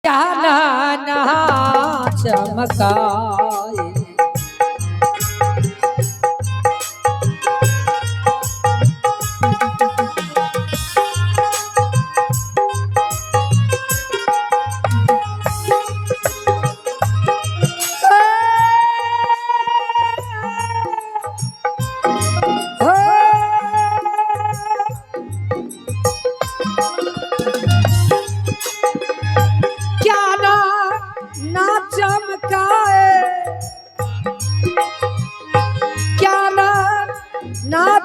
क्या ना चमकाए।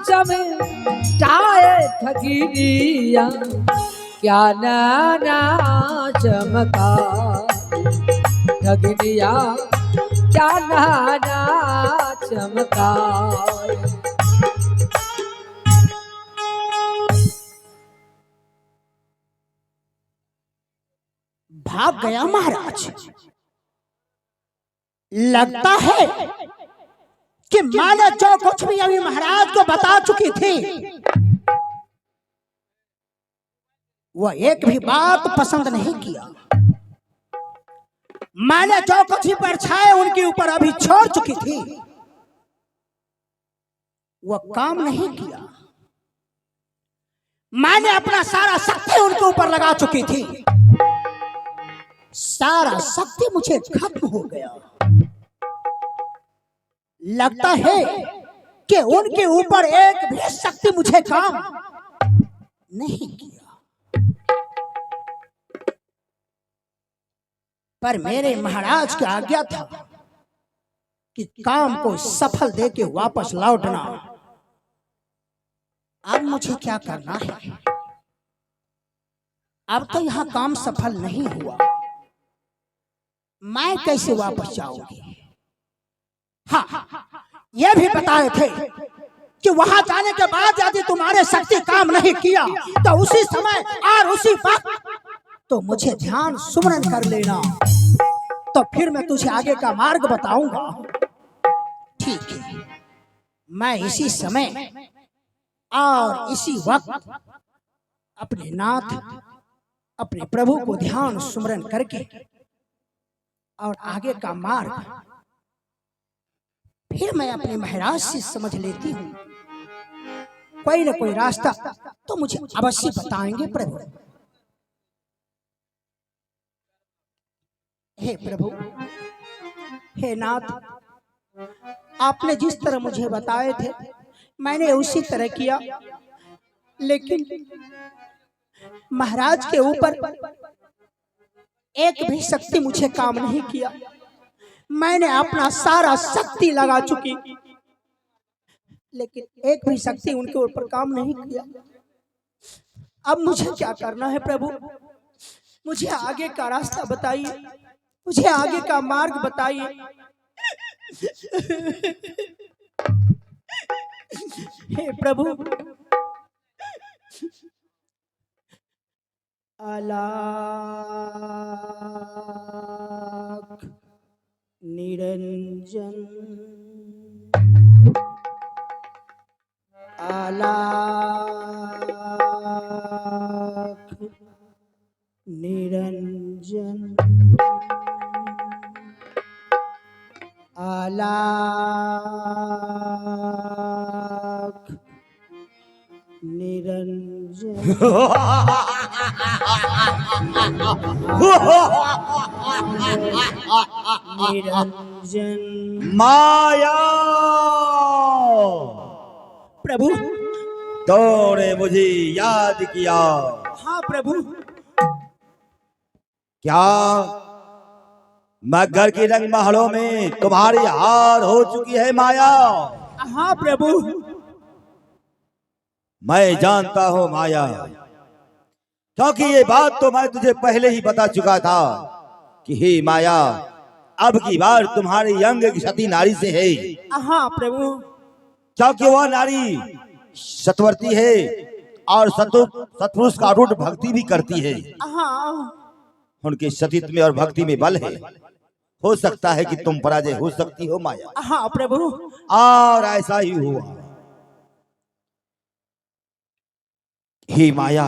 चमकाए ठगिया क्या ना चमका ठगिया क्या ना चमका। भाग गया महाराज। लगता है कि माला जो कुछ भी अभी महाराज को बता चुकी थी वह एक भी बात पसंद नहीं किया। मैंने जो कुछ भी परछाई उनके ऊपर अभी छोड़ चुकी थी वह काम नहीं किया। मैंने अपना सारा शक्ति उनके ऊपर लगा चुकी थी, सारा शक्ति मुझे खत्म हो गया। लगता है कि उनके ऊपर एक भी शक्ति मुझे काम नहीं किया। पर मेरे महाराज की आज्ञा था कि काम को सफल देके वापस लौटना। अब मुझे क्या करना है? अब तो यहां काम सफल नहीं हुआ, मैं कैसे वापस जाऊंगी? हाँ, यह भी बताए थे कि वहां जाने के बाद यदि तुम्हारे शक्ति काम नहीं किया तो उसी समय और उसी वक्त तो मुझे ध्यान सुमरन कर लेना, तो फिर मैं तुझे आगे का मार्ग बताऊंगा। ठीक है, मैं इसी समय और इसी वक्त अपने नाथ अपने प्रभु को ध्यान सुमरन करके और आगे का मार्ग फिर मैं अपने महाराज से समझ लेती हूँ। कोई न कोई रास्ता तो मुझे अवश्य बताएंगे प्रभु। हे प्रभु, हे नाथ, आपने जिस तरह मुझे बताए थे मैंने उसी तरह किया, लेकिन महाराज के ऊपर एक भी शक्ति मुझे काम नहीं किया। मैंने अपना सारा शक्ति लगा चुकी, लेकिन एक भी शक्ति उनके ऊपर काम नहीं किया। अब मुझे क्या करना है प्रभु? मुझे आगे का रास्ता बताइए, मुझे आगे का मार्ग बताइए। हे प्रभु, अलाख निरंजन, अलाख निरंजन, अलाख निरंजन। निरंजन माया। प्रभु, तूने मुझे याद किया? हाँ प्रभु। क्या मैं घर के रंग महलों में तुम्हारी हार हो चुकी है माया? हाँ प्रभु। मैं जानता हूँ माया, क्योंकि ये बात तो मैं तुझे पहले ही बता चुका था कि हे माया, अब की बार तुम्हारी अंग की सती नारी से है। हाँ प्रभु। क्योंकि वह नारी सतवर्ती है और सतपुरुष का अटूट भक्ति भी करती है। हाँ। उनके सतीत्व में और भक्ति में बल है। हो सकता है कि तुम पराजय हो सकती हो माया। हाँ प्रभु। और ऐसा ही हुआ। हे माया,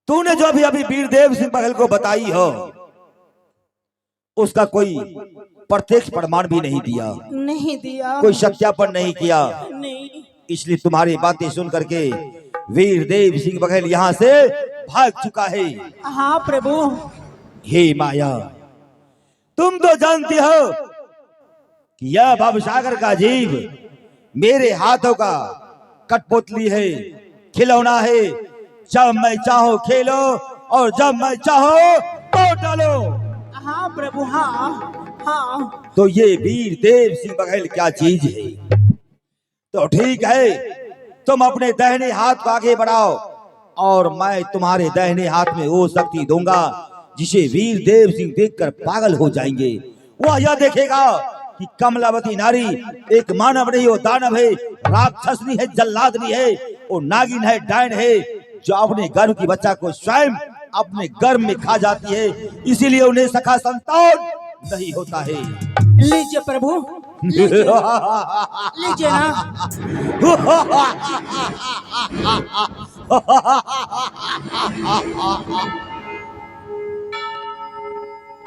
तूने जो भी अभी वीरदेव सिंह बघेल को बताई हो उसका कोई प्रत्यक्ष प्रमाण भी नहीं दिया, नहीं दिया, कोई सत्यापन नहीं किया। नहीं। इसलिए तुम्हारी बातें सुन करके वीरदेव सिंह बघेल यहाँ से भाग चुका है। हाँ प्रभु। हे माया, तुम तो जानती हो कि यह भवसागर का जीव मेरे हाथों का कठपुतली है, खिलौना है। जब मैं चाहो खेलो और जब मैं चाहो तो डालो। हाँ प्रभु, हाँ हाँ। तो ये वीरदेव सिंह बघेल क्या चीज है? तो ठीक है, तुम अपने दाहिने हाथ को आगे बढ़ाओ और मैं तुम्हारे दाहिने हाथ में वो शक्ति दूंगा जिसे वीरदेव सिंह देखकर पागल हो जाएंगे। वह यह देखेगा कि कमलावती नारी एक मानव नहीं, वो दानव है, राक्षसनी है, जल्लादनी है, वो नागिन है, डायन है, जो अपने गर्भ की बच्चा को स्वयं अपने गर्भ में खा जाती है। इसीलिए उन्हें सखा संतान नहीं होता है। लीजिए प्रभु, लीजिए, लीजिए ना।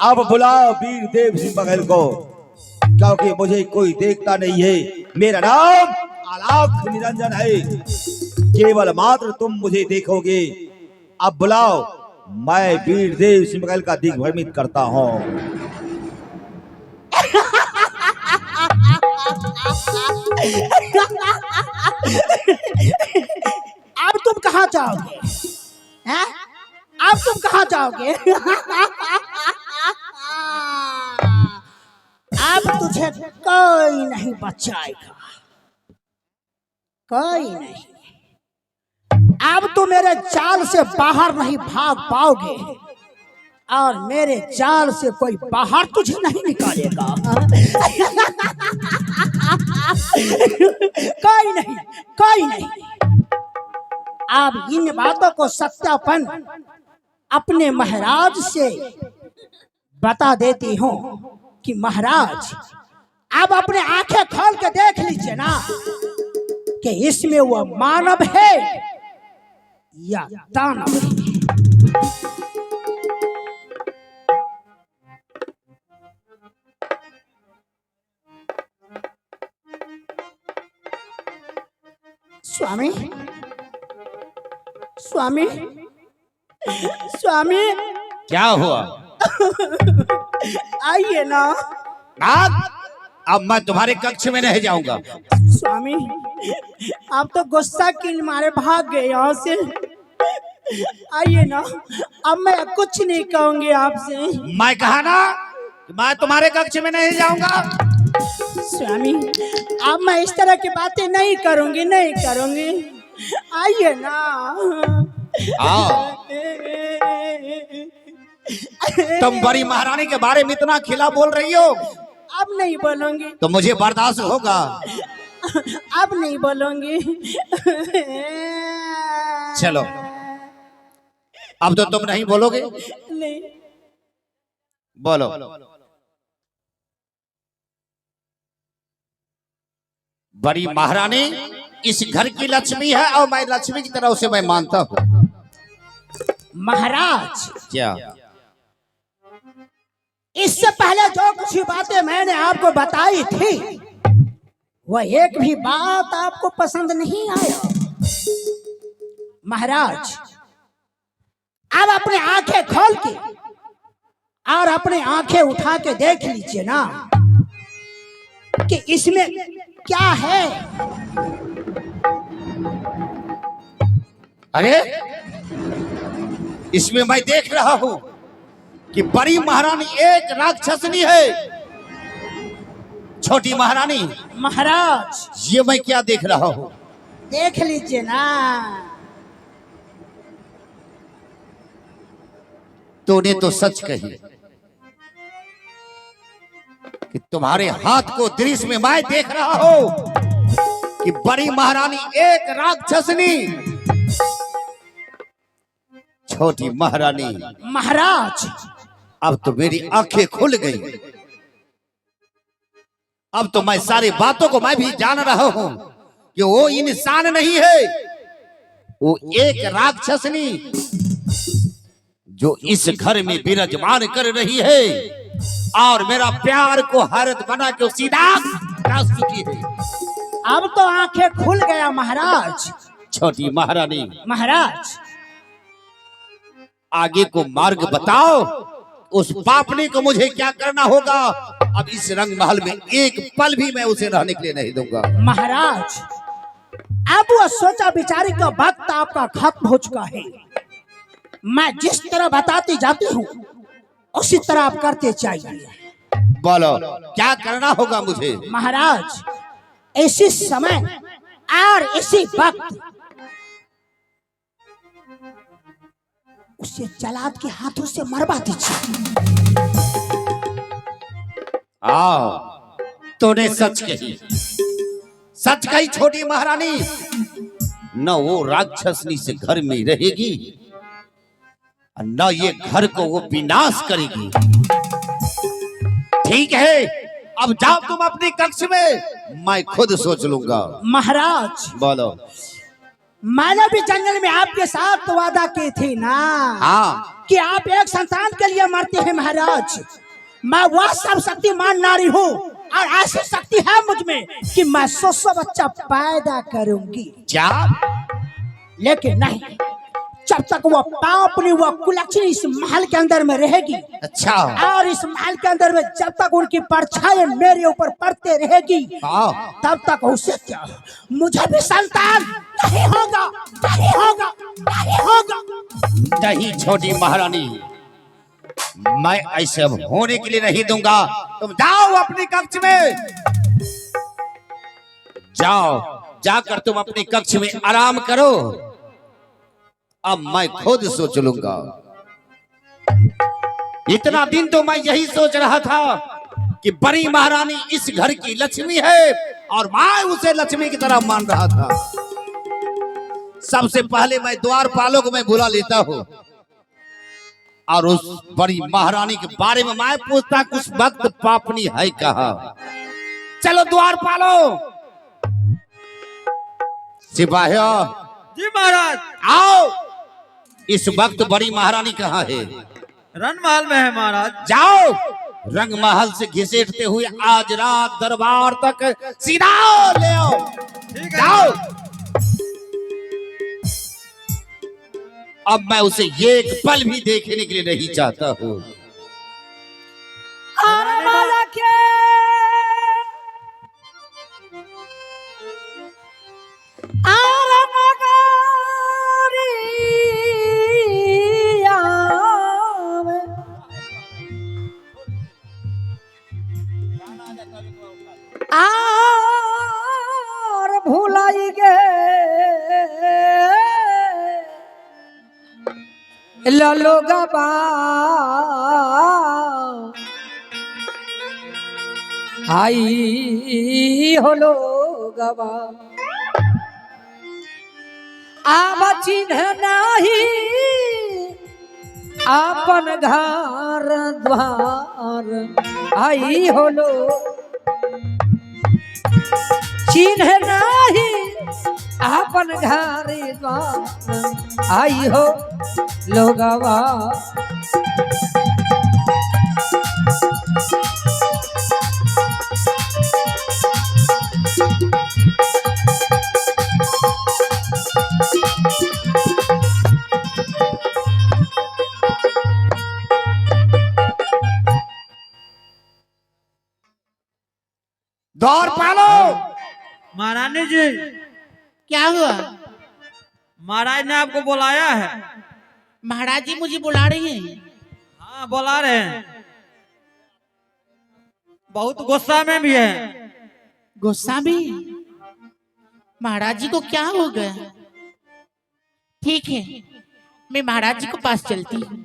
अब बुलाओ वीरदेव सिंह बघेल को, क्योंकि मुझे कोई देखता नहीं है। मेरा नाम आलाख निरंजन है, केवल मात्र तुम मुझे देखोगे। अब बुलाओ, मैं वीरदेव सिंह बघेल का दिग्भ्रमित करता हूँ। अब तुम कहाँ जाओगे? हैं? अब तुम कहाँ जाओगे? अब तुझे कोई नहीं बचाएगा, कोई नहीं। अब तो मेरे जाल से बाहर नहीं भाग पाओगे और मेरे जाल से कोई बाहर तुझे नहीं निकालेगा। कोई नहीं, कोई नहीं। अब इन बातों को सत्यापन अपने महाराज से बता देती हूँ कि महाराज अब अपने आंखें खोल के देख लीजिए ना कि इसमें वो मानव है या दानव है। स्वामी, स्वामी, स्वामी, क्या हुआ? आइए ना। नाग, अब मैं तुम्हारे कक्ष में नहीं जाऊंगा। स्वामी, आप तो गुस्सा के मारे भाग गए यहाँ से। आइए ना, अब मैं कुछ नहीं कहूंगी आपसे। मैं कहा ना कि मैं तुम्हारे कक्ष में नहीं जाऊंगा। स्वामी, अब मैं इस तरह की बातें नहीं करूंगी, नहीं करूंगी। आइए ना। आओ। तुम बड़ी महारानी के बारे में इतना खिला बोल रही हो। अब नहीं बोलूंगी। तो मुझे बर्दाश्त होगा। अब नहीं बोलूंगी। चलो, अब तो तुम नहीं बोलोगे। नहीं। बोलो। बड़ी महारानी इस घर की लक्ष्मी है और मैं लक्ष्मी की तरह उसे मैं मानता हूँ। महाराज, क्या? इससे पहले जो कुछ बातें मैंने आपको बताई थी वह एक भी बात आपको पसंद नहीं आया। महाराज, अब अपने आंखें खोल के और अपने आंखें उठा के देख लीजिए ना कि इसमें क्या है। अरे, इसमें मैं देख रहा हूं कि बड़ी महारानी एक राक्षसनी है। छोटी महारानी। महाराज, ये मैं क्या देख रहा हूं? देख लीजिए ना। तूने तो सच कही कि तुम्हारे हाथ को दृश्य में मैं देख रहा हूं कि बड़ी महारानी एक राक्षसनी, छोटी महारानी। महाराज, अब तो मेरी आंखें खुल गई। अब तो मैं सारी बातों को मैं भी जान रहा हूं कि वो इंसान नहीं है, वो एक राक्षसनी जो इस घर में विराजमान कर रही है और मेरा प्यार को हैरत बना के सीधा काट चुकी है। अब तो आंखें खुल गया महाराज। छोटी महारानी, महाराज आगे को मार्ग बताओ। उस पापनी को मुझे क्या करना होगा? अब इस रंग महल में एक पल भी मैं उसे रहने के लिए नहीं दूंगा। महाराज अब वो सोचा विचारी का वक्त आपका खत्म हो चुका है। मैं जिस तरह बताती जाती हूँ उसी तरह आप करते चाहिए। बोलो क्या करना होगा मुझे? महाराज इसी समय और इसी वक्त उसे जलाद के हाथों से मरवा दीजिए। आओ, तूने सच कही, सच कही छोटी महारानी। न वो राक्षसनी से घर में रहेगी न ये घर को वो विनाश करेगी। ठीक है, अब जाओ तुम अपने कक्ष में, मैं खुद सोच लूंगा। महाराज बोलो। मैंने भी जंगल में आपके साथ तो वादा की थी ना, हाँ, कि आप एक संतान के लिए मरते हैं। महाराज मैं वह सब शक्तिमान नारी हूँ और ऐसी शक्ति है मुझ में कि मैं 100 बच्चा पैदा करूंगी। क्या? लेकिन नहीं, जब तक वो पापनी वो कुलक्षणी इस महल के अंदर में रहेगी, अच्छा, और इस महल के अंदर में जब तक उनकी परछाई मेरे ऊपर पड़ते रहेगी, तब तक उसे क्या मुझे भी संतान नहीं होगा, नहीं होगा, नहीं होगा। नहीं छोटी महारानी, मैं ऐसे अब होने के लिए नहीं दूंगा। तुम जाओ अपने कक्ष में, जाओ, जाकर तुम अपने कक्ष में आराम करो। अब मैं खुद सोच लूंगा। इतना दिन तो मैं यही सोच रहा था कि बड़ी महारानी इस घर की लक्ष्मी है और मैं उसे लक्ष्मी की तरह मान रहा था। सबसे पहले मैं द्वारपालों को मैं बुला लेता हूँ और उस बड़ी महारानी के बारे में मैं पूछता कुछ वक्त पापनी है कहा। चलो द्वारपालों, सिपाहियों, जी महाराज। आओ। इस वक्त बड़ी महारानी कहाँ है? रणमहल में है महाराज। जाओ, रंग महल से घिसेटते हुए आज रात दरबार तक सीधा ले आओ। जाओ। अब मैं उसे एक पल भी देखने के लिए नहीं चाहता हूँ। और भुलाई गे ललो गबा आई होलो गबा आब चिन्ह नाही आपन घर द्वार आई होलो चिन्ह नाही आपन घर द्वार आई हो लोगवा। द्वारपालो, महारानी जी, क्या हुआ? महाराज ने आपको बुलाया है। महाराज जी मुझे बुला रही हैं। हाँ बुला रहे हैं, बहुत गुस्सा में भी है। गुस्सा भी? महाराज जी को क्या हो गया? ठीक है, मैं महाराज जी को पास चलती हूँ।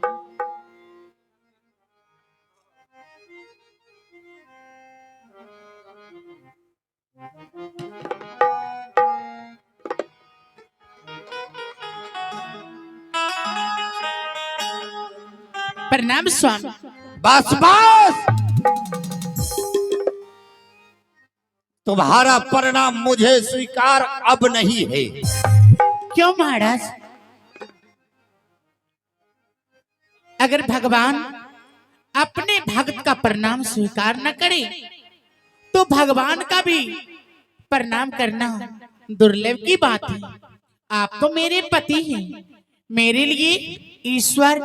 प्रणाम स्वामी। बस बस, तुम्हारा परिणाम मुझे स्वीकार अब नहीं है। क्यों महाराज? अगर भगवान अपने भक्त का प्रणाम स्वीकार न करे तो भगवान का भी प्रणाम करना दुर्लभ की बात है। आप तो मेरे पति हैं, मेरे लिए ईश्वर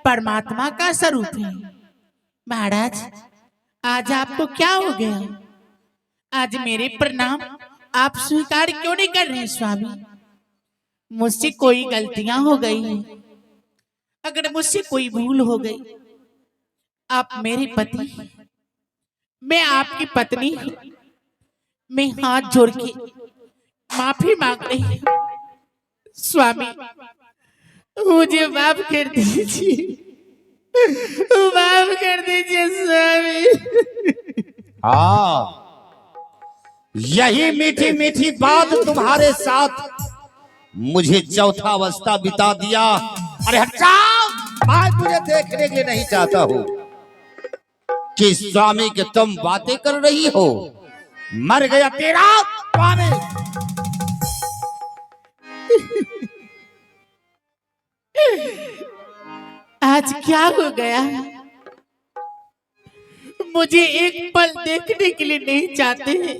परमात्मा का स्वरूप है। महाराज, आज आपको क्या हो गया? आज मेरे प्रणाम आप स्वीकार क्यों नहीं कर रहे स्वामी? मुझसे कोई गलतियां हो गई हैं, अगर मुझसे कोई भूल हो गई, आप मेरे पति, मैं आपकी पत्नी, मैं हाथ जोड़ के माफी मांग रही हूँ। स्वामी, मुझे माफ कर दीजिए, माफ कर दीजिए स्वामी। हाँ, यही मीठी मीठी बात तुम्हारे साथ मुझे चौथा अवस्था बिता दिया। अरे हट जाओ, मैं तुझे देखने के लिए नहीं चाहता हूँ कि स्वामी के तुम बातें कर रही हो। मर गया तेरा स्वामी। आज क्या हो गया? मुझे एक पल देखने के लिए नहीं चाहते हैं।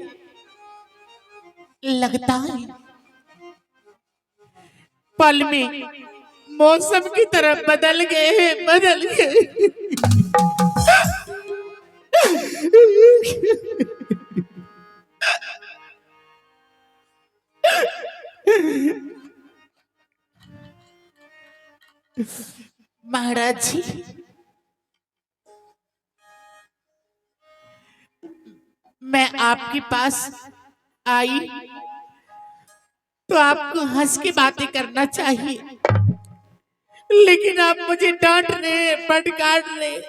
लगता है पल में मौसम की तरह बदल गए हैं, बदल गए। महाराज जी, मैं आपके पास आई तो आपको हंस के बातें करना चाहिए, लेकिन आप मुझे डांट रहे, फटकार रहे।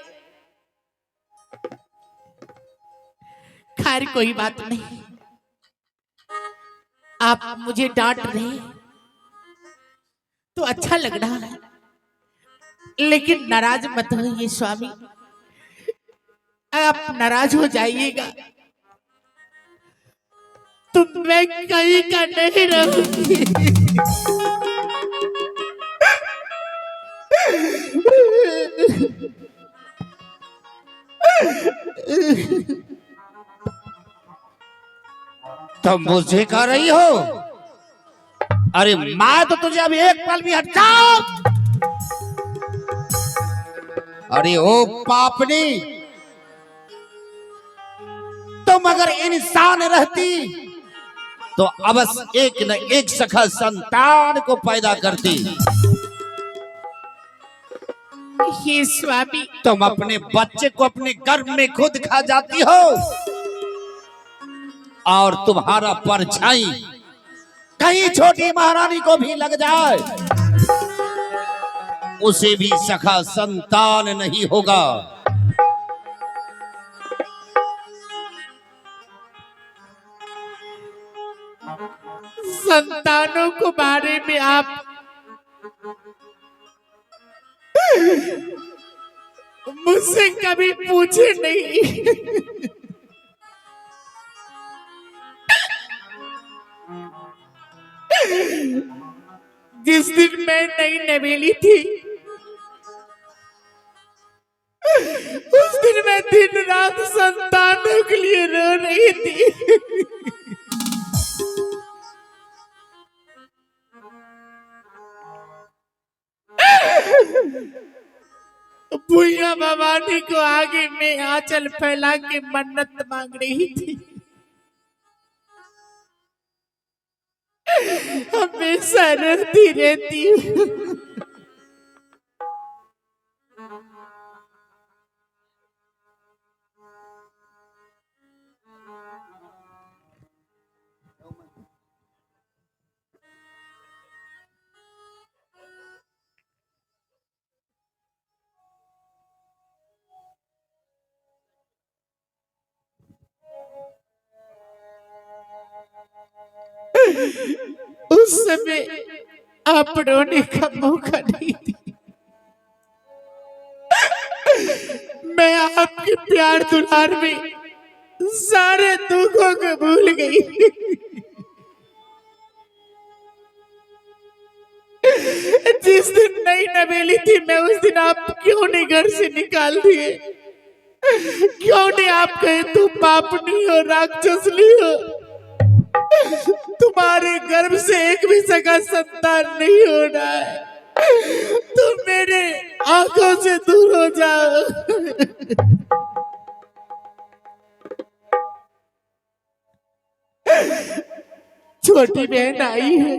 खैर कोई बात नहीं, आप मुझे डांट रहे तो अच्छा लग रहा है, लेकिन नाराज मत होइए स्वामी। आप नाराज हो जाइएगा तो मैं कहीं का नहीं रहूंगी। तुम मुझे कह रही हो? अरे मैं तो तुझे अभी एक पल भी हटाओ। अरे ओ पापनी, तुम अगर इंसान रहती तो अवश्य एक न एक सखा संतान को पैदा करती। हे स्वामी, तुम अपने बच्चे को अपने गर्भ में खुद खा जाती हो और तुम्हारा परछाई कहीं छोटी महारानी को भी लग जाए, उसे भी सखा संतान नहीं होगा। संतानों को बारे में आप मुझसे कभी पूछे नहीं। जिस दिन मैं नई नवेली थी, उस दिन मैं दिन रात संतानों के लिए रो रही थी। भूया भवानी को आगे में आंचल फैला के मन्नत मांग रही थी। हमेशा रोती रहती हूँ। उस समय आप रोने का मौका नहीं दी। मैं आपके प्यार दुलार में सारे दुखों को भूल गई। जिस दिन नई नवेली थी मैं उस दिन आप क्यों नहीं घर से निकाल दिए? क्यों नहीं आप कहे तुम पापनी हो, राक्षसनी हो? तुम्हारे गर्भ से एक भी सगा संतान नहीं हो रहा है। तुम मेरे आंखों से दूर हो जाओ। छोटी बहन आई है,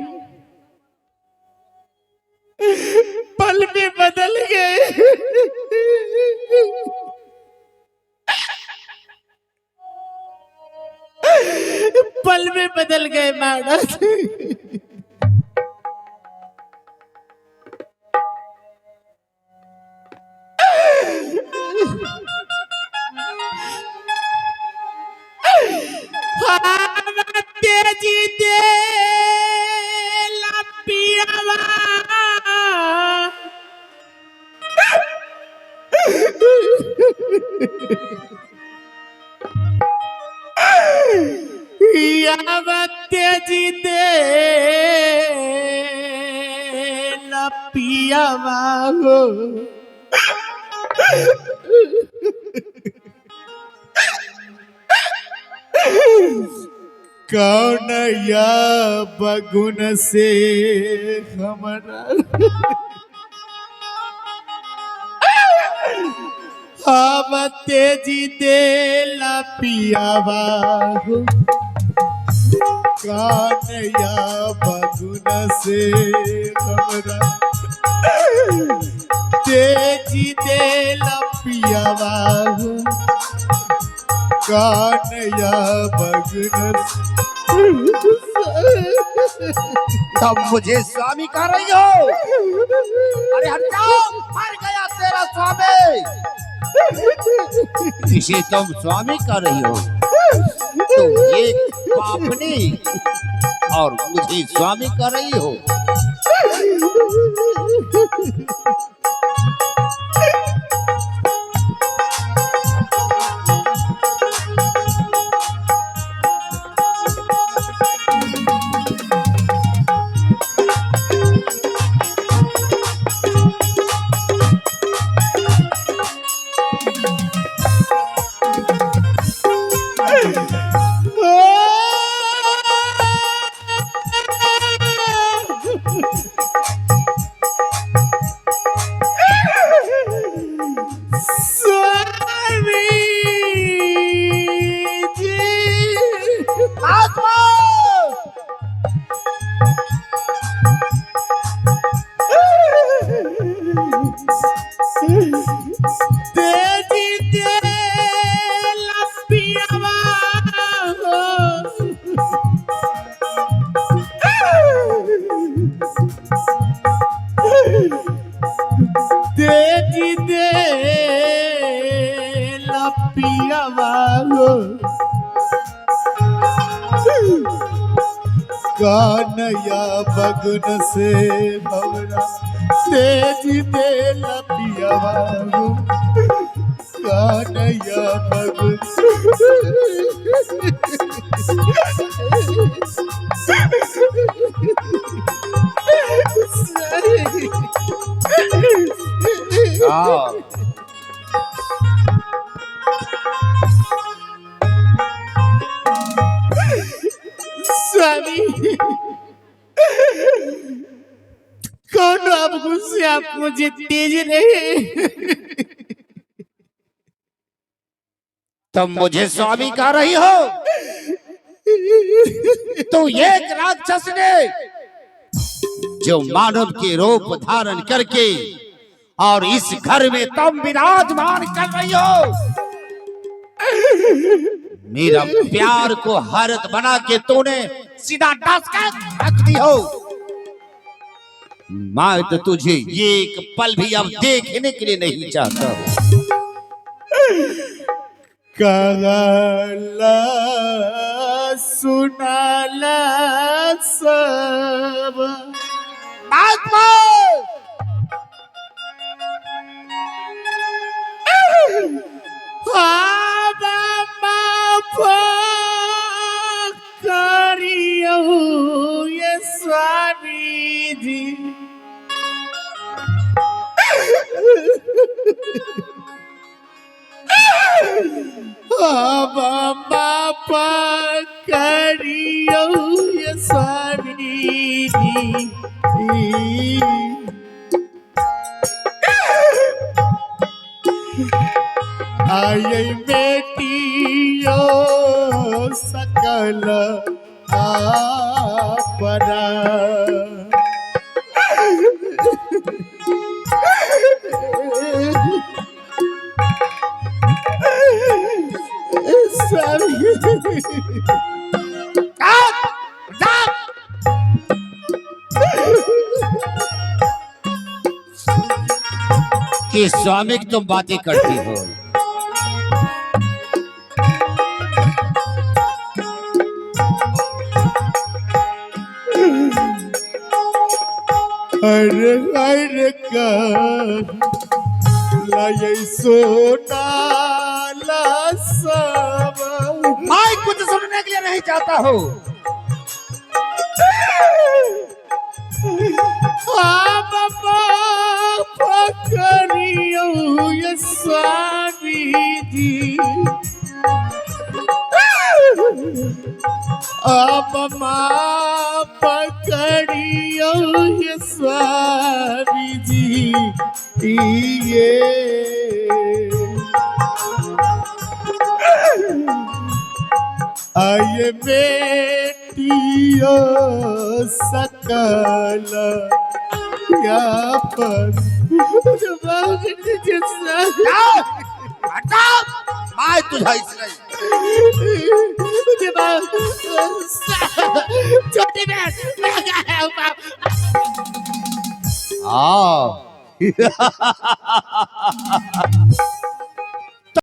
पल में बदल गए। पल में बदल गए महाराज। तेजी दे लपियावा, तेजी दे लपियावा हो। कौन या बगुन से हमारा हम तेजी दे लपियावा हो। कौन या बगुन से हमारा तेजी दे लपियावा हो। कौन या बगुन तब मुझे स्वामी कह रही हो? अरे हट जाओ, मर गया तेरा स्वामी। इसे तुम स्वामी कह रही हो? तुम एक पापनी और मुझे स्वामी कह रही हो? तेजी दे लपियावा हो। कानया बगन से भवरा तेजी दे लपियावा हो। कानया बगन स्वामी कौन आप गुस्से, आप मुझे तेज रहे। तुम मुझे स्वामी कह रही हो? तो एक राक्षस ने जो मानव के रूप धारण करके और इस घर में तुम विराजमान कर रही हो, मेरा प्यार को हरत बना के तूने सीधा डस कर रख दी हो। मैं तो तुझे एक पल भी अब देखने के लिए नहीं चाहता हूं। कहला सुनाला सब आत्मा करियो ये स्वामी जी। बापा करियो ये स्वामी जी आये बेटियो सकल आपरा कि स्वामी की तुम बातें करती हो। अरे अरे का लाये सोना ला सब मैं कुछ सुनने के लिए नहीं चाहता हूँ। बाबा पकड़ियो ये स्वामी जी अब माँ पकड़ियो ये स्वामी जी ये आये बेटियो सकल यहाँ पर मैं तुझा इसलिए छोटी बहन हाँ